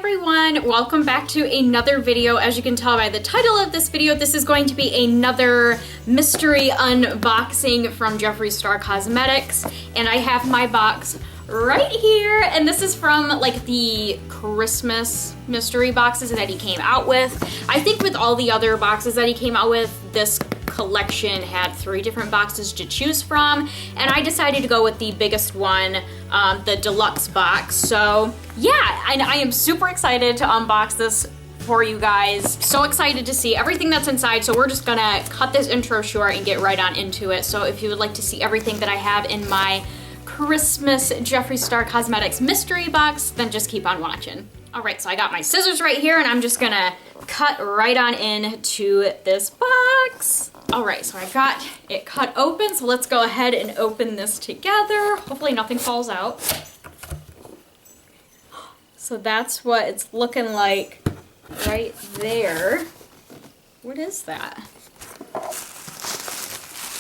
everyone, welcome back to another video. As you can tell by the title of this video, this is going to be another mystery unboxing from Jeffree Star Cosmetics, and I have my box right here, and this is from like the Christmas mystery boxes that he came out with. I think with all the other boxes that he came out with, this collection had 3 different boxes to choose from, and I decided to go with the biggest one, the deluxe box. So yeah, and I am super excited to unbox this for you guys. So excited to see everything that's inside. So we're just gonna cut this intro short and get right on into it. So if you would like to see everything that I have in my Christmas Jeffree Star Cosmetics mystery box, then just keep on watching. All right, so I got my scissors right here, and I'm just gonna cut right on into this box. All right, so I got it cut open, so let's go ahead and open this together. Hopefully nothing falls out. So that's what it's looking like right there. What is that?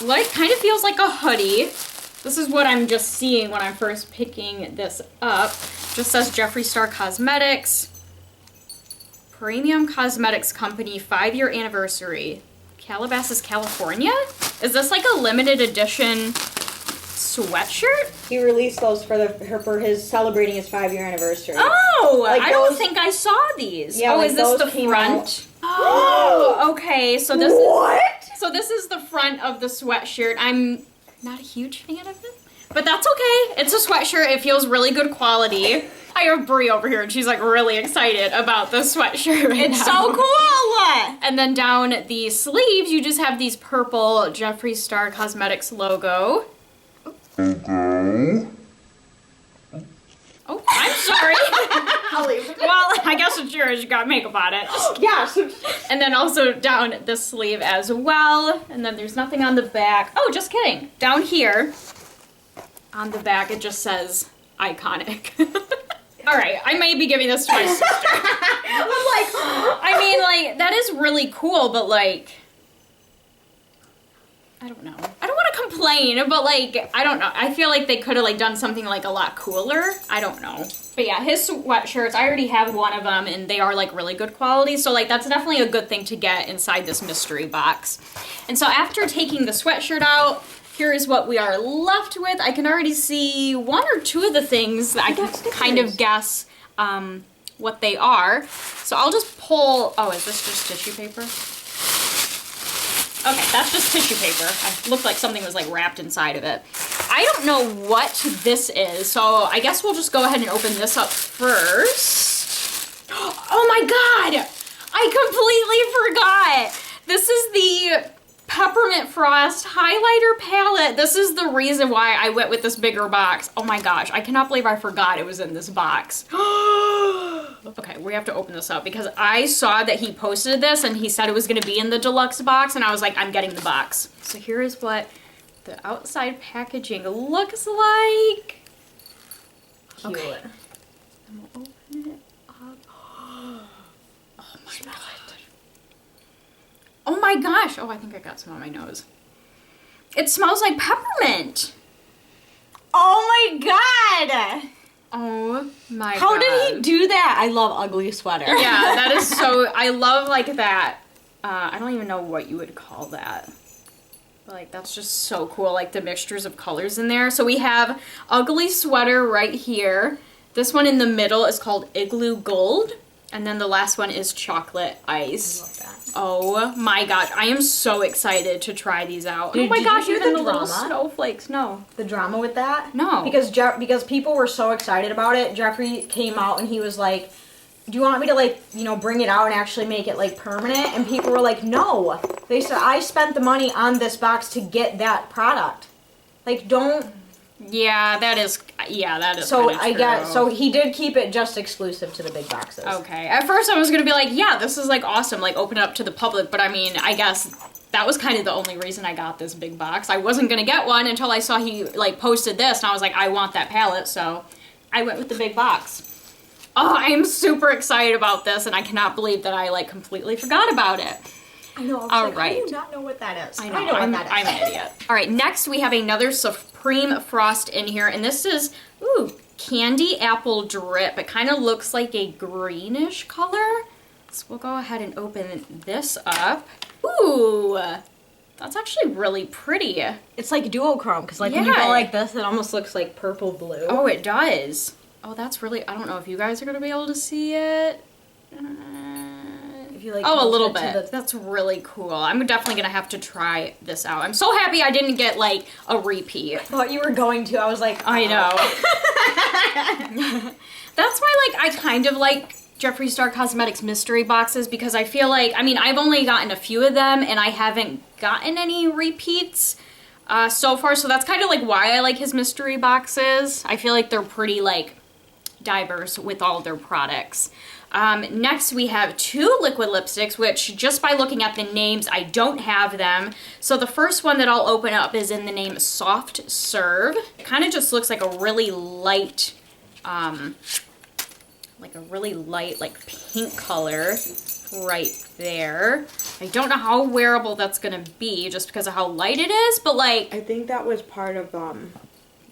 Like, kind of feels like a hoodie. This is what I'm just seeing when I'm first picking this up. Just says Jeffree Star Cosmetics, Premium Cosmetics Company 5-year anniversary, Calabasas, California? Is this like a limited edition sweatshirt? He released those for his celebrating his 5-year anniversary. Oh, like I don't think I saw these. Yeah, oh, like is this the front? Oh, okay. So this is the front of the sweatshirt. I'm not a huge fan of it, but that's okay. It's a sweatshirt. It feels really good quality. I have Brie over here, and she's like really excited about the sweatshirt right It's now. so cool! And then down the sleeves, you just have these purple Jeffree Star Cosmetics logo. Oh, I'm sorry. I'll leave it. Well, I guess it's yours. You got makeup on it. Yes. And then also down the sleeve as well. And then there's nothing on the back. Oh, just kidding. Down here, on the back, it just says iconic. All right, I may be giving this to my sister. I'm like, I mean, like, that is really cool, but like, I don't know. I don't want to complain, but like, I don't know. I feel like they could have like done something like a lot cooler. I don't know. But yeah, his sweatshirts, I already have one of them, and they are like really good quality. So like, that's definitely a good thing to get inside this mystery box. And so after taking the sweatshirt out, here is what we are left with. I can already see 1 or 2 of the things that I can kind of guess what they are. So I'll just pull, oh, is this just tissue paper? Okay, that's just tissue paper. It looked like something was like wrapped inside of it. I don't know what this is, so I guess we'll just go ahead and open this up first. Oh my God! I completely forgot! This is the Peppermint Frost highlighter palette. This is the reason why I went with this bigger box. Oh my gosh, I cannot believe I forgot it was in this box. Okay, we have to open this up because I saw that he posted this and he said it was gonna be in the deluxe box, and I was like, I'm getting the box. So here is what the outside packaging looks like. cute. Okay. And we'll open it up. Oh my God. Oh my gosh. Oh, I think I got some on my nose. It smells like peppermint. Oh my God! Oh my God. How did he do that? I love ugly sweater. Yeah, that is so, I love like that. I don't even know what you would call that. But, like, that's just so cool, like the mixtures of colors in there. So we have ugly sweater right here. This one in the middle is called Igloo Gold. And then the last one is Chocolate Ice. I love that. Oh my gosh, I am so excited to try these out. Dude, oh my did you gosh, hear even the the little drama? snowflakes. No. The drama with that? No. Because people were so excited about it. Jeffree came out and he was like, do you want me to like, you know, bring it out and actually make it like permanent? And people were like, no. They said, I spent the money on this box to get that product. Like, don't. Yeah, that is So true. so he did keep it just exclusive to the big boxes. Okay. At first I was gonna be like, yeah, this is like awesome, like open it up to the public, but I mean, I guess that was kind of the only reason I got this big box. I wasn't gonna get one until I saw he like posted this, and I was like, I want that palette, so I went with the big box. Oh, I am super excited about this, and I cannot believe that I like completely forgot about it. I know. All right. I do not know what that is. I know what that is. I'm an idiot. All right, next we have another Supreme Frost in here, and this is, ooh, Candy Apple Drip. It kind of looks like a greenish color. So we'll go ahead and open this up. Ooh, that's actually really pretty. It's like duochrome, because like when you go like this, it almost looks like purple blue. Oh, it does. Oh, that's really, I don't know if you guys are going to be able to see it. If you, like, oh, a little bit. That's really cool. I'm definitely going to have to try this out. I'm so happy I didn't get like a repeat. I thought you were going to. I was like, oh. I know. That's why like I kind of like Jeffree Star Cosmetics mystery boxes, because I feel like, I mean, I've only gotten a few of them and I haven't gotten any repeats so far. So that's kind of like why I like his mystery boxes. I feel like they're pretty like diverse with all of their products. Next we have 2 liquid lipsticks, which just by looking at the names, I don't have them. So the first one that I'll open up is in the name Soft Serve. It kind of just looks like a really light, like pink color right there. I don't know how wearable that's gonna be just because of how light it is, but like, I think that was part of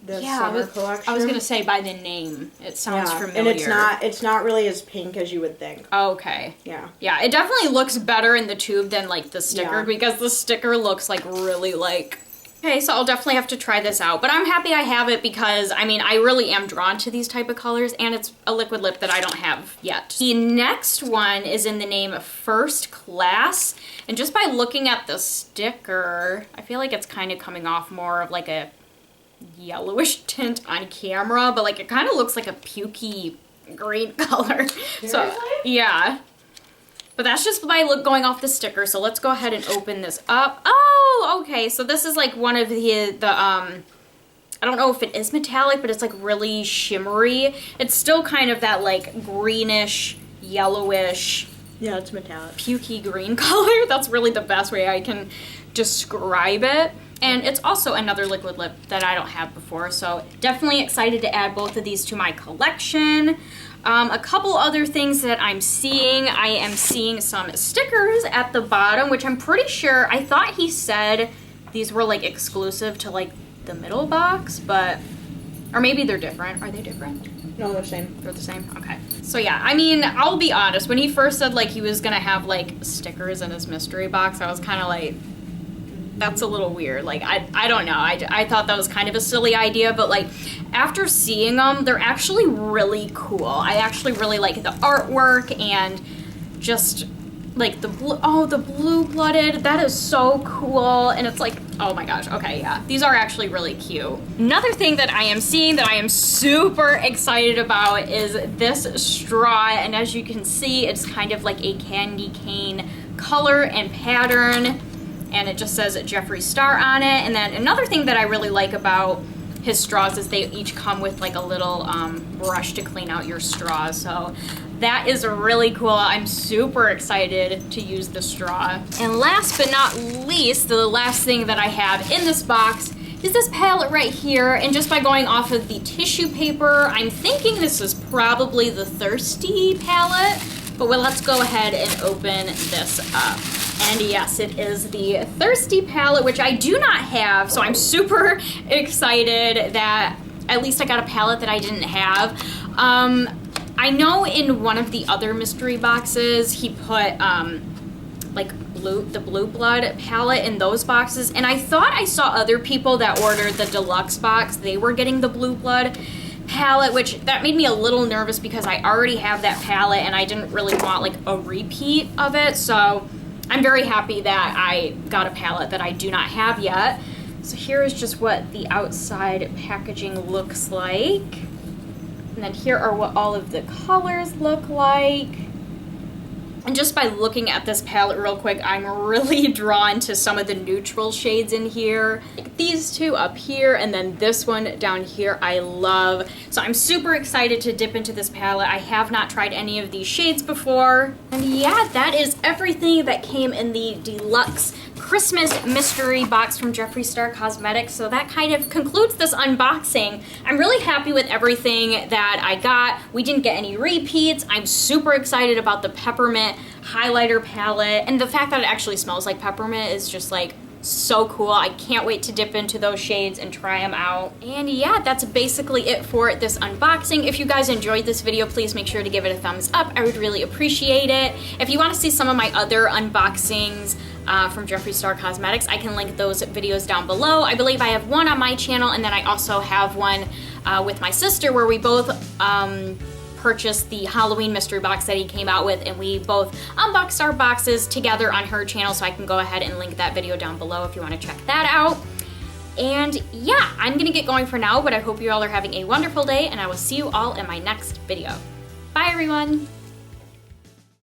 the summer collection. I was gonna say by the name, it sounds familiar. And it's not really as pink as you would think. Okay. Yeah. Yeah, it definitely looks better in the tube than like the sticker, because the sticker looks like really like, okay, so I'll definitely have to try this out. But I'm happy I have it because, I mean, I really am drawn to these type of colors, and it's a liquid lip that I don't have yet. The next one is in the name First Class, and just by looking at the sticker, I feel like it's kind of coming off more of like a yellowish tint on camera, but like it kind of looks like a pukey green color. Seriously? So yeah, but that's just by going off the sticker. So let's go ahead and open this up. Oh, okay, so this is like one of the I don't know if it is metallic, but it's like really shimmery. It's still kind of that like greenish, yellowish, yeah, it's metallic, pukey green color. That's really the best way I can describe it. And it's also another liquid lip that I don't have before, so definitely excited to add both of these to my collection. A couple other things that I'm seeing. I am seeing some stickers at the bottom, which I'm pretty sure, I thought he said these were like exclusive to like the middle box, but, or maybe they're different. Are they different? No, they're the same. They're the same? Okay. So yeah, I mean, I'll be honest, when he first said like he was gonna have like stickers in his mystery box, I was kind of like, that's a little weird. Like, I don't know. I thought that was kind of a silly idea, but like after seeing them, they're actually really cool. I actually really like the artwork and just like the blue-blooded. That is so cool. And it's like, oh my gosh. Okay, yeah. These are actually really cute. Another thing that I am seeing that I am super excited about is this straw. And as you can see, it's kind of like a candy cane color and pattern. And it just says Jeffree Star on it. And then another thing that I really like about his straws is they each come with like a little brush to clean out your straws. So that is really cool. I'm super excited to use the straw. And last but not least, the last thing that I have in this box is this palette right here. And just by going off of the tissue paper, I'm thinking this is probably the Thirsty palette. But well, let's go ahead and open this up. And yes, it is the Thirsty palette, which I do not have, so I'm super excited that at least I got a palette that I didn't have. I know in one of the other mystery boxes, he put like the Blue Blood palette in those boxes, and I thought I saw other people that ordered the deluxe box, they were getting the Blue Blood palette, which that made me a little nervous because I already have that palette and I didn't really want like a repeat of it. So I'm very happy that I got a palette that I do not have yet. So here is just what the outside packaging looks like. And then here are what all of the colors look like. And just by looking at this palette real quick, I'm really drawn to some of the neutral shades in here. Like these two up here, and then this one down here I love. So I'm super excited to dip into this palette. I have not tried any of these shades before. And yeah, that is everything that came in the deluxe Christmas mystery box from Jeffree Star Cosmetics. So that kind of concludes this unboxing. I'm really happy with everything that I got. We didn't get any repeats. I'm super excited about the Peppermint highlighter palette, and the fact that it actually smells like peppermint is just like so cool. I can't wait to dip into those shades and try them out. And yeah, that's basically it for this unboxing. If you guys enjoyed this video, please make sure to give it a thumbs up. I would really appreciate it. If you want to see some of my other unboxings from Jeffree Star Cosmetics, I can link those videos down below. I believe I have one on my channel, and then I also have one with my sister where we both purchased the Halloween mystery box that he came out with, and we both unboxed our boxes together on her channel, so I can go ahead and link that video down below if you want to check that out. And yeah, I'm gonna get going for now, but I hope you all are having a wonderful day, and I will see you all in my next video. Bye everyone!